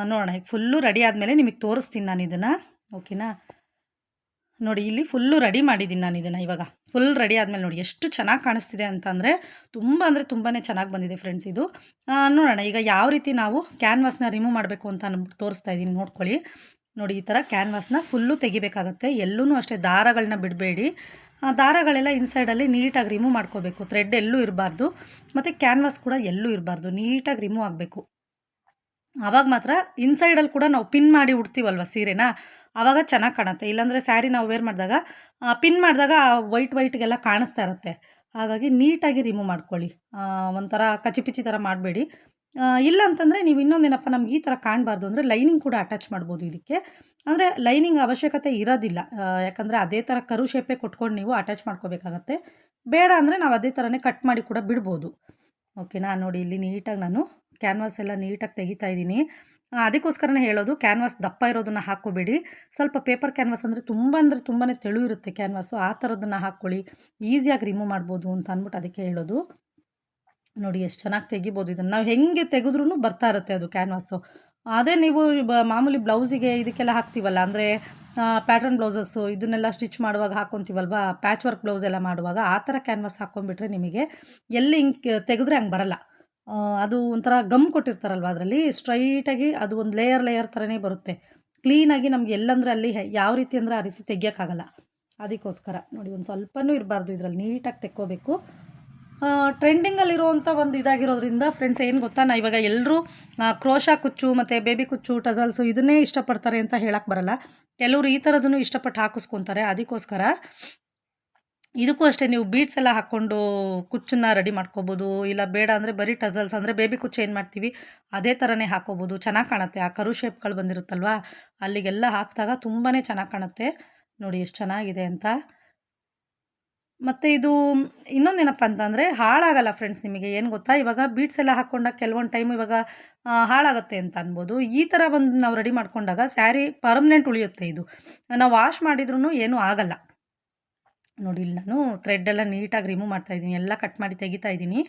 ನೋಡೋಣ. ಈಗ ಫುಲ್ಲು ರೆಡಿ ಆದಮೇಲೆ ನಿಮಗೆ ತೋರಿಸ್ತೀನಿ ನಾನು ಇದನ್ನು, ಓಕೆನಾ. ನೋಡಿ, ಇಲ್ಲಿ ಫುಲ್ಲು ರೆಡಿ ಮಾಡಿದ್ದೀನಿ ನಾನು ಇದನ್ನು. ಇವಾಗ ಫುಲ್ ರೆಡಿ ಆದಮೇಲೆ ನೋಡಿ ಎಷ್ಟು ಚೆನ್ನಾಗಿ ಕಾಣಿಸ್ತಿದೆ ಅಂತಂದರೆ ತುಂಬಾ ಚೆನ್ನಾಗಿ ಬಂದಿದೆ ಫ್ರೆಂಡ್ಸ್ ಇದು. ನೋಡೋಣ ಈಗ ಯಾವ ರೀತಿ ನಾವು ಕ್ಯಾನ್ವಾಸ್ನ ರಿಮೂವ್ ಮಾಡಬೇಕು ಅಂತ ಅಂದ್ಬಿಟ್ಟು ತೋರಿಸ್ತಾ ಇದ್ದೀನಿ, ನೋಡ್ಕೊಳ್ಳಿ. ನೋಡಿ, ಈ ಥರ ಕ್ಯಾನ್ವಾಸ್ನ ಫುಲ್ಲು ತೆಗಿಬೇಕಾಗತ್ತೆ. ಎಲ್ಲೂ ಅಷ್ಟೇ ದಾರಗಳನ್ನ ಬಿಡಬೇಡಿ. ದಾರಗಳೆಲ್ಲ ಇನ್ಸೈಡಲ್ಲಿ ನೀಟಾಗಿ ರಿಮೂವ್ ಮಾಡ್ಕೋಬೇಕು. ಥ್ರೆಡ್ ಎಲ್ಲೂ ಇರಬಾರ್ದು, ಮತ್ತು ಕ್ಯಾನ್ವಾಸ್ ಕೂಡ ಎಲ್ಲೂ ಇರಬಾರ್ದು, ನೀಟಾಗಿ ರಿಮೂವ್ ಆಗಬೇಕು. ಆವಾಗ ಮಾತ್ರ ಇನ್ಸೈಡಲ್ಲಿ ಕೂಡ ನಾವು ಪಿನ್ ಮಾಡಿ ಉಡ್ತೀವಲ್ವ ಸೀರೆನ, ಆವಾಗ ಚೆನ್ನಾಗಿ ಕಾಣುತ್ತೆ. ಇಲ್ಲಾಂದರೆ ಸ್ಯಾರಿ ನಾವು ವೇರ್ ಮಾಡಿದಾಗ ಪಿನ್ ಮಾಡಿದಾಗ ವೈಟ್ಗೆಲ್ಲ ಕಾಣಿಸ್ತಾ ಇರುತ್ತೆ. ಹಾಗಾಗಿ ನೀಟಾಗಿ ರಿಮೂವ್ ಮಾಡ್ಕೊಳ್ಳಿ, ಒಂಥರ ಕಚಿಪಿಚಿ ಥರ ಮಾಡಬೇಡಿ. ಇಲ್ಲ ಅಂತಂದರೆ ನೀವು ಇನ್ನೊಂದೇನಪ್ಪ, ನಮ್ಗೆ ಈ ಥರ ಕಾಣಬಾರ್ದು ಅಂದರೆ ಲೈನಿಂಗ್ ಕೂಡ ಅಟ್ಯಾಚ್ ಮಾಡ್ಬೋದು ಇದಕ್ಕೆ. ಅಂದರೆ ಲೈನಿಂಗ್ ಅವಶ್ಯಕತೆ ಇರೋದಿಲ್ಲ, ಯಾಕಂದರೆ ಅದೇ ಥರ ಕರು ಶೇಪೇ ಕೊಟ್ಕೊಂಡು ನೀವು ಅಟ್ಯಾಚ್ ಮಾಡ್ಕೋಬೇಕಾಗತ್ತೆ. ಬೇಡ ಅಂದರೆ ನಾವು ಅದೇ ಥರನೇ ಕಟ್ ಮಾಡಿ ಕೂಡ ಬಿಡ್ಬೋದು, ಓಕೆನಾ. ನೋಡಿ, ಇಲ್ಲಿ ನೀಟಾಗಿ ನಾನು ಕ್ಯಾನ್ವಾಸ್ ಎಲ್ಲ ನೀಟಾಗಿ ತೆಗಿತಾ ಇದ್ದೀನಿ. ಅದಕ್ಕೋಸ್ಕರನೇ ಹೇಳೋದು, ಕ್ಯಾನ್ವಾಸ್ ದಪ್ಪ ಇರೋದನ್ನು ಹಾಕ್ಕೋಬೇಡಿ. ಸ್ವಲ್ಪ ಪೇಪರ್ ಕ್ಯಾನ್ವಾಸ್ ಅಂದರೆ ತುಂಬಾ ತೆಳು ಇರುತ್ತೆ ಕ್ಯಾನ್ವಾಸು, ಆ ಥರದನ್ನು ಹಾಕ್ಕೊಳ್ಳಿ, ಈಸಿಯಾಗಿ ರಿಮೂವ್ ಮಾಡ್ಬೋದು ಅಂತ ಅಂದ್ಬಿಟ್ಟು ಅದಕ್ಕೆ ಹೇಳೋದು. ನೋಡಿ, ಎಷ್ಟು ಚೆನ್ನಾಗಿ ತೆಗಿಬೋದು ಇದನ್ನು. ನಾವು ಹೆಂಗೆ ತೆಗೆದ್ರೂ ಬರ್ತಾ ಇರುತ್ತೆ ಅದು ಕ್ಯಾನ್ವಾಸು. ಅದೇ ನೀವು ಮಾಮೂಲಿ ಬ್ಲೌಸಿಗೆ ಇದಕ್ಕೆಲ್ಲ ಹಾಕ್ತೀವಲ್ಲ, ಅಂದರೆ ಪ್ಯಾಟರ್ನ್ ಬ್ಲೌಸಸ್ಸು ಇದನ್ನೆಲ್ಲ ಸ್ಟಿಚ್ ಮಾಡುವಾಗ ಹಾಕ್ಕೊತೀವಲ್ವ, ಪ್ಯಾಚ್ ವರ್ಕ್ ಬ್ಲೌಸ್ ಎಲ್ಲ ಮಾಡುವಾಗ ಆ ಥರ ಕ್ಯಾನ್ವಾಸ್ ಹಾಕ್ಕೊಂಡ್ಬಿಟ್ರೆ ನಿಮಗೆ ಎಲ್ಲಿ ಹಿಂಗೆ ತೆಗೆದ್ರೆ ಹಂಗೆ ಬರಲ್ಲ. ಅದು ಒಂಥರ ಗಮ್ ಕೊಟ್ಟಿರ್ತಾರಲ್ವ, ಅದರಲ್ಲಿ ಸ್ಟ್ರೈಟಾಗಿ ಅದು ಒಂದು ಲೇಯರ್ ಥರನೇ ಬರುತ್ತೆ. ಕ್ಲೀನಾಗಿ ನಮ್ಗೆ ಎಲ್ಲಂದರೆ ಅಲ್ಲಿ ಯಾವ ರೀತಿ ಅಂದರೆ ಆ ರೀತಿ ತೆಗಿಯೋಕ್ಕಾಗಲ್ಲ. ಅದಕ್ಕೋಸ್ಕರ ನೋಡಿ ಒಂದು ಸ್ವಲ್ಪನೂ ಇರಬಾರ್ದು, ಇದರಲ್ಲಿ ನೀಟಾಗಿ ತೆಕ್ಕೋಬೇಕು. ಟ್ರೆಂಡಿಂಗಲ್ಲಿರುವಂಥ ಒಂದು ಇದಾಗಿರೋದ್ರಿಂದ ಫ್ರೆಂಡ್ಸ್ ಏನು ಗೊತ್ತಾ, ನಾ ಇವಾಗ ಎಲ್ಲರೂ ಕ್ರೋಶಾ ಕುಚ್ಚು ಮತ್ತು ಬೇಬಿ ಕುಚ್ಚು ಟಸಲ್ಸು ಇದನ್ನೇ ಇಷ್ಟಪಡ್ತಾರೆ ಅಂತ ಹೇಳಕ್ಕೆ ಬರಲ್ಲ. ಕೆಲವರು ಈ ಥರದನ್ನು ಇಷ್ಟಪಟ್ಟು ಹಾಕಿಸ್ಕೊತಾರೆ. ಅದಕ್ಕೋಸ್ಕರ ಇದಕ್ಕೂ ಅಷ್ಟೇ ನೀವು ಬೀಡ್ಸ್ ಎಲ್ಲ ಹಾಕ್ಕೊಂಡು ಕುಚ್ಚನ್ನ ರೆಡಿ ಮಾಡ್ಕೋಬೋದು. ಇಲ್ಲ ಬೇಡ ಅಂದರೆ ಬರೀ ಟಸಲ್ಸ್ ಅಂದರೆ ಬೇಬಿ ಕುಚ್ಚು ಏನು ಮಾಡ್ತೀವಿ ಅದೇ ಥರನೇ ಹಾಕೋಬೋದು. ಚೆನ್ನಾಗಿ ಕಾಣುತ್ತೆ. ಆ ಕರು ಶೇಪ್ಗಳು ಬಂದಿರುತ್ತಲ್ವ ಅಲ್ಲಿಗೆಲ್ಲ ಹಾಕಿದಾಗ ತುಂಬಾ ಚೆನ್ನಾಗಿ ಕಾಣುತ್ತೆ. ನೋಡಿ ಎಷ್ಟು ಚೆನ್ನಾಗಿದೆ ಅಂತ. ಮತ್ತು ಇದು ಇನ್ನೊಂದೇನಪ್ಪ ಅಂತಂದರೆ ಹಾಳಾಗಲ್ಲ ಫ್ರೆಂಡ್ಸ್. ನಿಮಗೆ ಏನು ಗೊತ್ತಾ, ಇವಾಗ ಬೀಡ್ಸ್ ಎಲ್ಲ ಹಾಕ್ಕೊಂಡಾಗ ಕೆಲವೊಂದು ಟೈಮ್ ಇವಾಗ ಹಾಳಾಗುತ್ತೆ ಅಂತ ಅನ್ಬೋದು. ಈ ಥರ ಒಂದು ನಾವು ರೆಡಿ ಮಾಡ್ಕೊಂಡಾಗ ಸ್ಯಾರಿ ಪರ್ಮನೆಂಟ್ ಉಳಿಯುತ್ತೆ. ಇದು ನಾವು ವಾಶ್ ಮಾಡಿದ್ರೂ ಏನೂ ಆಗಲ್ಲ. ನೋಡಿ ಇಲ್ಲಿ ನಾನು ಥ್ರೆಡ್ಡೆಲ್ಲ ನೀಟಾಗಿ ರಿಮೂವ್ ಮಾಡ್ತಾಯಿದ್ದೀನಿ, ಎಲ್ಲ ಕಟ್ ಮಾಡಿ ತೆಗಿತಾ ಇದ್ದೀನಿ.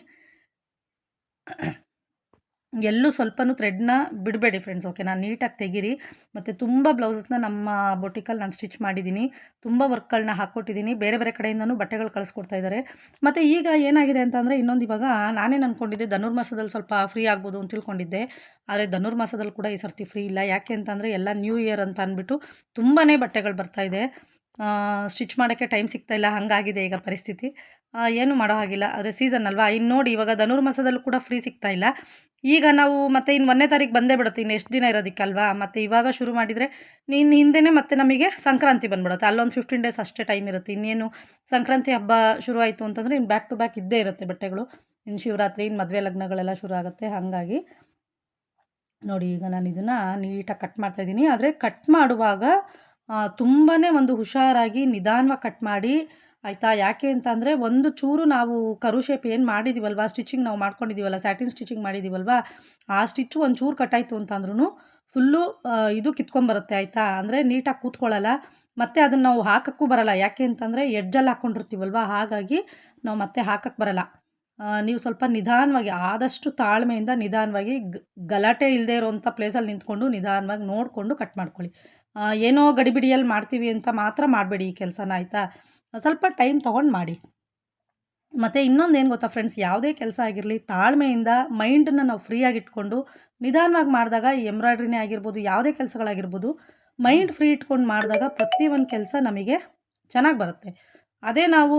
ಎಲ್ಲೂ ಸ್ವಲ್ಪನೂ ಥ್ರೆಡ್ನ ಬಿಡಬೇಡಿ ಫ್ರೆಂಡ್ಸ್, ಓಕೆ. ನಾನು ನೀಟಾಗಿ ತೆಗೀರಿ. ಮತ್ತು ತುಂಬ ಬ್ಲೌಸಸ್ನ ನಮ್ಮ ಬೊಟಿಕಲ್ಲಿ ನಾನು ಸ್ಟಿಚ್ ಮಾಡಿದ್ದೀನಿ, ತುಂಬ ವರ್ಕ್ಗಳನ್ನ ಹಾಕ್ಕೊಟ್ಟಿದ್ದೀನಿ. ಬೇರೆ ಬೇರೆ ಕಡೆಯಿಂದನೂ ಬಟ್ಟೆಗಳು ಕಳಿಸ್ಕೊಡ್ತಾ ಇದ್ದಾರೆ. ಮತ್ತು ಈಗ ಏನಾಗಿದೆ ಅಂತಂದರೆ ಇನ್ನೊಂದು, ಇವಾಗ ನಾನೇನು ಅಂದ್ಕೊಂಡಿದ್ದೆ ಧನುರ್ಮಾಸದಲ್ಲಿ ಸ್ವಲ್ಪ ಫ್ರೀ ಆಗ್ಬೋದು ಅಂತ ತಿಳ್ಕೊಂಡಿದ್ದೆ. ಆದರೆ ಧನುರ್ಮಾಸದಲ್ಲಿ ಕೂಡ ಈ ಸರ್ತಿ ಫ್ರೀ ಇಲ್ಲ. ಯಾಕೆ ಅಂತಂದರೆ ಎಲ್ಲ ನ್ಯೂ ಇಯರ್ ಅಂತ ಅಂದ್ಬಿಟ್ಟು ತುಂಬಾ ಬಟ್ಟೆಗಳು ಬರ್ತಾಯಿದೆ. ಸ್ಟಿಚ್ ಮಾಡೋಕ್ಕೆ ಟೈಮ್ ಸಿಗ್ತಾಯಿಲ್ಲ, ಹಾಗಾಗಿದೆ ಈಗ ಪರಿಸ್ಥಿತಿ. ಏನೂ ಮಾಡೋ ಹಾಗಿಲ್ಲ, ಆದರೆ ಸೀಸನ್ ಅಲ್ವಾ. ಇನ್ನು ನೋಡಿ ಇವಾಗ ಧನುರ್ಮಾಸದಲ್ಲೂ ಕೂಡ ಫ್ರೀ ಸಿಗ್ತಾಯಿಲ್ಲ. ಈಗ ನಾವು ಮತ್ತೆ ಇನ್ನು 1ನೇ ತಾರೀಕು ಬಂದೇ ಬಿಡುತ್ತೆ, ಇನ್ನು ಎಷ್ಟು ದಿನ ಇರೋದಕ್ಕಲ್ವಾ. ಮತ್ತು ಇವಾಗ ಶುರು ಮಾಡಿದರೆ ಇನ್ನು ಹಿಂದೆಯೇ ಮತ್ತೆ ನಮಗೆ ಸಂಕ್ರಾಂತಿ ಬಂದ್ಬಿಡುತ್ತೆ. ಅಲ್ಲೊಂದು 15 ಡೇಸ್ ಅಷ್ಟೇ ಟೈಮ್ ಇರುತ್ತೆ. ಇನ್ನೇನು ಸಂಕ್ರಾಂತಿ ಹಬ್ಬ ಶುರು ಆಯಿತು ಅಂತಂದರೆ ಇನ್ನು ಬ್ಯಾಕ್ ಟು ಬ್ಯಾಕ್ ಇದ್ದೇ ಇರುತ್ತೆ ಬಟ್ಟೆಗಳು. ಇನ್ನು ಶಿವರಾತ್ರಿ, ಇನ್ನು ಮದುವೆ ಲಗ್ನಗಳೆಲ್ಲ ಶುರು ಆಗುತ್ತೆ. ಹಾಗಾಗಿ ನೋಡಿ ಈಗ ನಾನು ಇದನ್ನು ನೀಟಾಗಿ ಕಟ್ ಮಾಡ್ತಾಯಿದ್ದೀನಿ. ಆದರೆ ಕಟ್ ಮಾಡುವಾಗ ತುಂಬಾ ಒಂದು ಹುಷಾರಾಗಿ ನಿಧಾನವಾಗಿ ಕಟ್ ಮಾಡಿ, ಆಯಿತಾ. ಯಾಕೆ ಅಂತಂದರೆ ಒಂದು ಚೂರು ನಾವು ಕರು ಶೇಪ್ ಏನು ಮಾಡಿದ್ದೀವಲ್ವ, ಸ್ಟಿಚಿಂಗ್ ನಾವು ಮಾಡ್ಕೊಂಡಿದ್ದೀವಲ್ಲ, ಸ್ಯಾಟಿನ್ ಸ್ಟಿಚಿಂಗ್ ಮಾಡಿದ್ದೀವಲ್ವ, ಆ ಸ್ಟಿಚ್ಚು ಒಂದು ಚೂರು ಕಟ್ಟಾಯಿತು ಅಂತಂದ್ರೂ ಫುಲ್ಲು ಇದು ಕಿತ್ಕೊಂಬರುತ್ತೆ, ಆಯಿತಾ. ಅಂದರೆ ನೀಟಾಗಿ ಕೂತ್ಕೊಳ್ಳಲ್ಲ. ಮತ್ತು ಅದನ್ನು ನಾವು ಹಾಕೋಕ್ಕೂ ಬರಲ್ಲ. ಯಾಕೆ ಅಂತಂದರೆ ಎಡ್ಜಲ್ಲಿ ಹಾಕ್ಕೊಂಡಿರ್ತೀವಲ್ವ, ಹಾಗಾಗಿ ನಾವು ಮತ್ತೆ ಹಾಕಕ್ಕೆ ಬರಲ್ಲ. ನೀವು ಸ್ವಲ್ಪ ನಿಧಾನವಾಗಿ, ಆದಷ್ಟು ತಾಳ್ಮೆಯಿಂದ ನಿಧಾನವಾಗಿ ಗಲಾಟೆ ಇಲ್ಲದೆ ಇರೋವಂಥ ಪ್ಲೇಸಲ್ಲಿ ನಿಂತ್ಕೊಂಡು ನಿಧಾನವಾಗಿ ನೋಡಿಕೊಂಡು ಕಟ್ ಮಾಡ್ಕೊಳ್ಳಿ. ಏನೋ ಗಡಿಬಿಡಿಯಲ್ಲಿ ಮಾಡ್ತೀವಿ ಅಂತ ಮಾತ್ರ ಮಾಡಬೇಡಿ ಈ ಕೆಲಸನ, ಆಯಿತಾ. ಸ್ವಲ್ಪ ಟೈಮ್ ತೊಗೊಂಡು ಮಾಡಿ. ಮತ್ತು ಇನ್ನೊಂದು ಏನು ಗೊತ್ತಾ ಫ್ರೆಂಡ್ಸ್, ಯಾವುದೇ ಕೆಲಸ ಆಗಿರಲಿ ತಾಳ್ಮೆಯಿಂದ ಮೈಂಡನ್ನು ನಾವು ಫ್ರೀಯಾಗಿ ಇಟ್ಕೊಂಡು ನಿಧಾನವಾಗಿ ಮಾಡಿದಾಗ, ಎಂಬ್ರಾಯ್ಡ್ರಿನೇ ಆಗಿರ್ಬೋದು, ಯಾವುದೇ ಕೆಲಸಗಳಾಗಿರ್ಬೋದು, ಮೈಂಡ್ ಫ್ರೀ ಇಟ್ಕೊಂಡು ಮಾಡಿದಾಗ ಪ್ರತಿಯೊಂದು ಕೆಲಸ ನಮಗೆ ಚೆನ್ನಾಗಿ ಬರುತ್ತೆ. ಅದೇ ನಾವು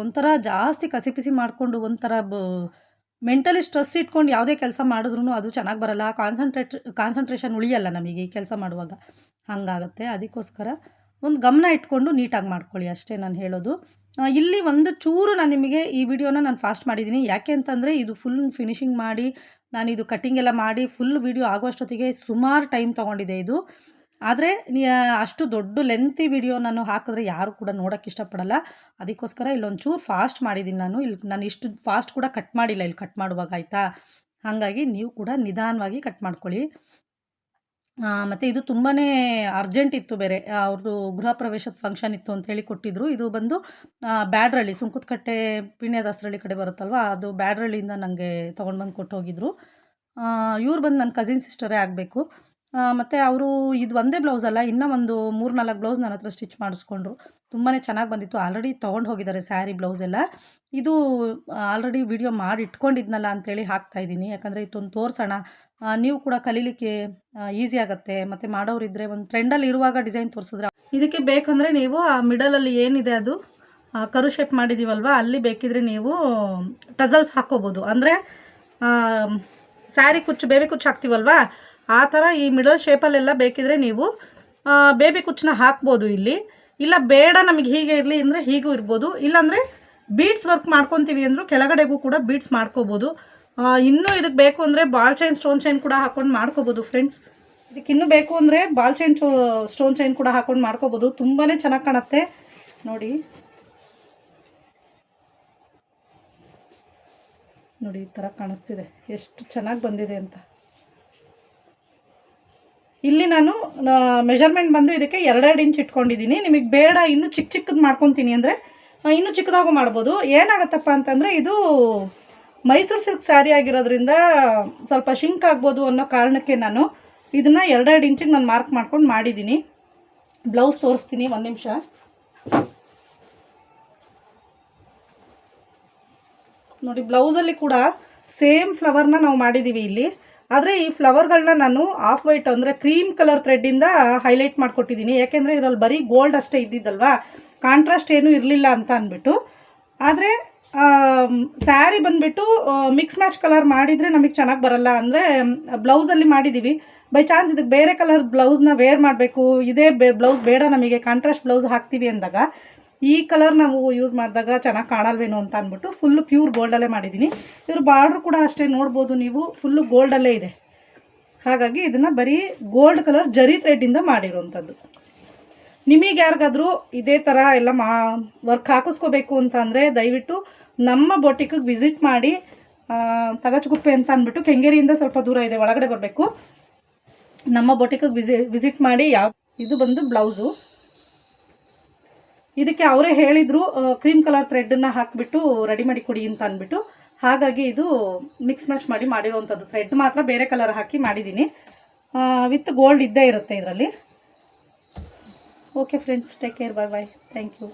ಒಂಥರ ಜಾಸ್ತಿ ಕಸಿಪಿಸಿ ಮಾಡಿಕೊಂಡು ಒಂಥರ ಮೆಂಟಲಿ ಸ್ಟ್ರೆಸ್ ಇಟ್ಕೊಂಡು ಯಾವುದೇ ಕೆಲಸ ಮಾಡಿದ್ರೂ ಅದು ಚೆನ್ನಾಗಿ ಬರಲ್ಲ. ಕಾನ್ಸಂಟ್ರೇಷನ್ ಉಳಿಯಲ್ಲ ನಮಗೆ ಈ ಕೆಲಸ ಮಾಡುವಾಗ, ಹಾಗಾಗುತ್ತೆ. ಅದಕ್ಕೋಸ್ಕರ ಒಂದು ಗಮನ ಇಟ್ಕೊಂಡು ನೀಟಾಗಿ ಮಾಡ್ಕೊಳ್ಳಿ ಅಷ್ಟೇ ನಾನು ಹೇಳೋದು. ಇಲ್ಲಿ ಒಂದು ಚೂರು ನಾನು ನಿಮಗೆ ಈ ವಿಡಿಯೋನ ನಾನು ಫಾಸ್ಟ್ ಮಾಡಿದ್ದೀನಿ. ಯಾಕೆ ಅಂತಂದರೆ ಇದು ಫುಲ್ ಫಿನಿಶಿಂಗ್ ಮಾಡಿ ನಾನಿದು ಕಟ್ಟಿಂಗ್ ಎಲ್ಲ ಮಾಡಿ ಫುಲ್ ವಿಡಿಯೋ ಆಗೋಷ್ಟೊತ್ತಿಗೆ ಸುಮಾರು ಟೈಮ್ ತೊಗೊಂಡಿದೆ ಇದು. ಆದರೆ ಅಷ್ಟು ದೊಡ್ಡ ಲೆಂತಿ ವಿಡಿಯೋ ನಾನು ಹಾಕಿದ್ರೆ ಯಾರು ಕೂಡ ನೋಡೋಕ್ಕೆ ಇಷ್ಟಪಡಲ್ಲ. ಅದಕ್ಕೋಸ್ಕರ ಇಲ್ಲೊಂದು ಚೂರು ಫಾಸ್ಟ್ ಮಾಡಿದ್ದೀನಿ ನಾನು. ನಾನು ಇಷ್ಟು ಫಾಸ್ಟ್ ಕೂಡ ಕಟ್ ಮಾಡಿಲ್ಲ ಇಲ್ಲಿ ಕಟ್ ಮಾಡುವಾಗ, ಆಯಿತಾ. ಹಾಗಾಗಿ ನೀವು ಕೂಡ ನಿಧಾನವಾಗಿ ಕಟ್ ಮಾಡ್ಕೊಳ್ಳಿ. ಮತ್ತು ಇದು ತುಂಬಾ ಅರ್ಜೆಂಟ್ ಇತ್ತು ಬೇರೆ, ಅವ್ರದ್ದು ಗೃಹ ಪ್ರವೇಶದ ಫಂಕ್ಷನ್ ಇತ್ತು ಅಂತೇಳಿ ಕೊಟ್ಟಿದ್ದರು. ಇದು ಬಂದು ಬ್ಯಾಡ್ರಳ್ಳಿ, ಸುಂಕದಕಟ್ಟೆ ಪಿಣ್ಯ ದಾಸರಳ್ಳಿ ಕಡೆ ಬರುತ್ತಲ್ವ, ಅದು ಬ್ಯಾಡ್ರಳ್ಳಿಯಿಂದ ನನಗೆ ತೊಗೊಂಡು ಬಂದು ಕೊಟ್ಟು ಹೋಗಿದ್ರು. ಇವ್ರು ಬಂದು ನನ್ನ ಕಸಿನ್ ಸಿಸ್ಟರೇ ಆಗಬೇಕು. ಮತ್ತು ಅವರು ಇದು ಒಂದೇ ಬ್ಲೌಸ್ ಅಲ್ಲ, ಇನ್ನೂ ಒಂದು 3-4 ಬ್ಲೌಸ್ ನನ್ನ ಹತ್ರ ಸ್ಟಿಚ್ ಮಾಡಿಸ್ಕೊಂಡ್ರು. ತುಂಬಾ ಚೆನ್ನಾಗಿ ಬಂದಿತ್ತು. ಆಲ್ರೆಡಿ ತೊಗೊಂಡು ಹೋಗಿದ್ದಾರೆ ಸ್ಯಾರಿ ಬ್ಲೌಸ್ ಎಲ್ಲ. ಇದು ಆಲ್ರೆಡಿ ವಿಡಿಯೋ ಮಾಡಿ ಇಟ್ಕೊಂಡಿದ್ನಲ್ಲ ಅಂಥೇಳಿ ಹಾಕ್ತಾಯಿದ್ದೀನಿ. ಯಾಕಂದರೆ ಇದೊಂದು ತೋರಿಸೋಣ, ನೀವು ಕೂಡ ಕಲೀಲಿಕ್ಕೆ ಈಸಿ ಆಗುತ್ತೆ. ಮತ್ತು ಮಾಡೋರಿದ್ದರೆ ಒಂದು ಟ್ರೆಂಡಲ್ಲಿ ಇರುವಾಗ ಡಿಸೈನ್ ತೋರಿಸಿದ್ರೆ, ಇದಕ್ಕೆ ಬೇಕಂದರೆ ನೀವು ಆ ಮಿಡಲಲ್ಲಿ ಏನಿದೆ ಅದು ಕರು ಶೇಪ್ ಮಾಡಿದ್ದೀವಲ್ವ, ಅಲ್ಲಿ ಬೇಕಿದ್ರೆ ನೀವು ಟಸಲ್ಸ್ ಹಾಕ್ಕೋಬೋದು. ಅಂದರೆ ಸ್ಯಾರಿ ಕುಚ್ಚು, ಬೇಬಿ ಕುಚ್ಚು ಹಾಕ್ತೀವಲ್ವ, ಆ ಥರ ಈ ಮಿಡಲ್ ಶೇಪಲ್ಲೆಲ್ಲ ಬೇಕಿದ್ರೆ ನೀವು ಬೇಬಿ ಕುಚ್ಚನ್ನ ಹಾಕ್ಬೋದು ಇಲ್ಲಿ. ಇಲ್ಲ ಬೇಡ ನಮಗೆ ಹೀಗೆ ಇರಲಿ ಅಂದರೆ ಹೀಗೂ ಇರ್ಬೋದು. ಇಲ್ಲಾಂದರೆ ಬೀಡ್ಸ್ ವರ್ಕ್ ಮಾಡ್ಕೊತೀವಿ ಅಂದರೂ ಕೆಳಗಡೆಗೂ ಕೂಡ ಬೀಡ್ಸ್ ಮಾಡ್ಕೋಬೋದು. ಇನ್ನೂ ಇದಕ್ಕೆ ಬೇಕು ಅಂದರೆ ಬಾಲ್ ಚೈನ್, ಸ್ಟೋನ್ ಚೈನ್ ಕೂಡ ಹಾಕ್ಕೊಂಡು ಮಾಡ್ಕೋಬೋದು ಫ್ರೆಂಡ್ಸ್. ಇದಕ್ಕೆ ಇನ್ನೂ ಬೇಕು ಅಂದರೆ ಬಾಲ್ ಚೈನ್, ಸ್ಟೋನ್ ಚೈನ್ ಕೂಡ ಹಾಕ್ಕೊಂಡು ಮಾಡ್ಕೋಬೋದು. ತುಂಬಾ ಚೆನ್ನಾಗಿ ಕಾಣುತ್ತೆ ನೋಡಿ. ನೋಡಿ ಈ ಥರ ಕಾಣಿಸ್ತಿದೆ, ಎಷ್ಟು ಚೆನ್ನಾಗಿ ಬಂದಿದೆ ಅಂತ. ಇಲ್ಲಿ ನಾನು ಮೆಜರ್ಮೆಂಟ್ ಬಂದು ಇದಕ್ಕೆ 2 ಇಂಚ್ ಇಟ್ಕೊಂಡಿದ್ದೀನಿ. ನಿಮಗೆ ಬೇಡ ಇನ್ನೂ ಚಿಕ್ಕದು ಮಾಡ್ಕೊತೀನಿ ಅಂದರೆ ಇನ್ನೂ ಚಿಕ್ಕದಾಗೂ ಮಾಡ್ಬೋದು. ಏನಾಗುತ್ತಪ್ಪ ಅಂತಂದರೆ ಇದು ಮೈಸೂರು ಸಿಲ್ಕ್ ಸ್ಯಾರಿ ಆಗಿರೋದ್ರಿಂದ ಸ್ವಲ್ಪ ಶಿಂಕ್ ಆಗ್ಬೋದು ಅನ್ನೋ ಕಾರಣಕ್ಕೆ ನಾನು ಇದನ್ನು 2 ಇಂಚಿಗೆ ನಾನು ಮಾರ್ಕ್ ಮಾಡ್ಕೊಂಡು ಮಾಡಿದ್ದೀನಿ. ಬ್ಲೌಸ್ ತೋರಿಸ್ತೀನಿ, ಒಂದು ನಿಮಿಷ. ನೋಡಿ ಬ್ಲೌಸಲ್ಲಿ ಕೂಡ ಸೇಮ್ ಫ್ಲವರ್ನ ನಾವು ಮಾಡಿದ್ದೀವಿ ಇಲ್ಲಿ. ಆದರೆ ಈ ಫ್ಲವರ್ಗಳನ್ನ ನಾನು ಆಫ್ ವೈಟ್ ಅಂದರೆ ಕ್ರೀಮ್ ಕಲರ್ ಥ್ರೆಡ್ಡಿಂದ ಹೈಲೈಟ್ ಮಾಡಿಕೊಟ್ಟಿದ್ದೀನಿ. ಯಾಕೆಂದರೆ ಇದರಲ್ಲಿ ಬರೀ ಗೋಲ್ಡ್ ಅಷ್ಟೇ ಇದ್ದಿದ್ದಲ್ವಾ, ಕಾಂಟ್ರಾಸ್ಟ್ ಏನೂ ಇರಲಿಲ್ಲ ಅಂತ ಅಂದ್ಬಿಟ್ಟು. ಆದರೆ ಸ್ಯಾರಿ ಬಂದುಬಿಟ್ಟು ಮಿಕ್ಸ್ ಮ್ಯಾಚ್ ಕಲರ್ ಮಾಡಿದರೆ ನಮಗೆ ಚೆನ್ನಾಗಿ ಬರಲ್ಲ. ಅಂದರೆ ಬ್ಲೌಸಲ್ಲಿ ಮಾಡಿದ್ದೀವಿ, ಬೈ ಚಾನ್ಸ್ ಇದಕ್ಕೆ ಬೇರೆ ಕಲರ್ ಬ್ಲೌಸ್ನ ವೇರ್ ಮಾಡಬೇಕು, ಇದೇ ಬ್ಲೌಸ್ ಬೇಡ ನಮಗೆ, ಕಾಂಟ್ರಾಸ್ಟ್ ಬ್ಲೌಸ್ ಹಾಕ್ತೀವಿ ಅಂದಾಗ ಈ ಕಲರ್ ನಾವು ಯೂಸ್ ಮಾಡಿದಾಗ ಚೆನ್ನಾಗಿ ಕಾಣಲ್ವೇನೋ ಅಂತ ಅಂದ್ಬಿಟ್ಟು ಫುಲ್ಲು ಪ್ಯೂರ್ ಗೋಲ್ಡಲ್ಲೇ ಮಾಡಿದ್ದೀನಿ. ಇದ್ರ ಬಾರ್ಡ್ರ್ ಕೂಡ ಅಷ್ಟೇ ನೋಡ್ಬೋದು ನೀವು, ಫುಲ್ಲು ಗೋಲ್ಡಲ್ಲೇ ಇದೆ. ಹಾಗಾಗಿ ಇದನ್ನು ಬರೀ ಗೋಲ್ಡ್ ಕಲರ್ ಜರಿ ಥ್ರೆಡ್ಡಿಂದ ಮಾಡಿರೋವಂಥದ್ದು. ನಿಮಗೆ ಯಾರಿಗಾದರೂ ಇದೇ ಥರ ಎಲ್ಲ ವರ್ಕ್ ಹಾಕಿಸ್ಕೋಬೇಕು ಅಂತ ಅಂದರೆ ದಯವಿಟ್ಟು ನಮ್ಮ ಬೊಟಿಕಿಗೆ ವಿಸಿಟ್ ಮಾಡಿ. ತಗಚುಗುಪ್ಪೆ ಅಂತ ಅಂದ್ಬಿಟ್ಟು ಕೆಂಗೇರಿಯಿಂದ ಸ್ವಲ್ಪ ದೂರ ಇದೆ, ಒಳಗಡೆ ಬರಬೇಕು. ನಮ್ಮ ಬೊಟಿಕಿಗೆ ವಿಸಿಟ್ ಮಾಡಿ. ಇದು ಬಂದು ಬ್ಲೌಸು. ಇದಕ್ಕೆ ಅವರೇ ಹೇಳಿದರು ಕ್ರೀಮ್ ಕಲರ್ ಥ್ರೆಡ್ಡನ್ನು ಹಾಕಿಬಿಟ್ಟು ರೆಡಿ ಮಾಡಿ ಕೊಡಿ ಅಂತ ಅಂದ್ಬಿಟ್ಟು. ಹಾಗಾಗಿ ಇದು ಮಿಕ್ಸ್ ಮ್ಯಾಚ್ ಮಾಡಿರೋವಂಥದ್ದು. ಥ್ರೆಡ್ ಮಾತ್ರ ಬೇರೆ ಕಲರ್ ಹಾಕಿ ಮಾಡಿದ್ದೀನಿ. ವಿತ್ ಗೋಲ್ಡ್ ಇದ್ದೇ ಇರುತ್ತೆ ಇದರಲ್ಲಿ. Okay friends, take care, bye bye, thank you.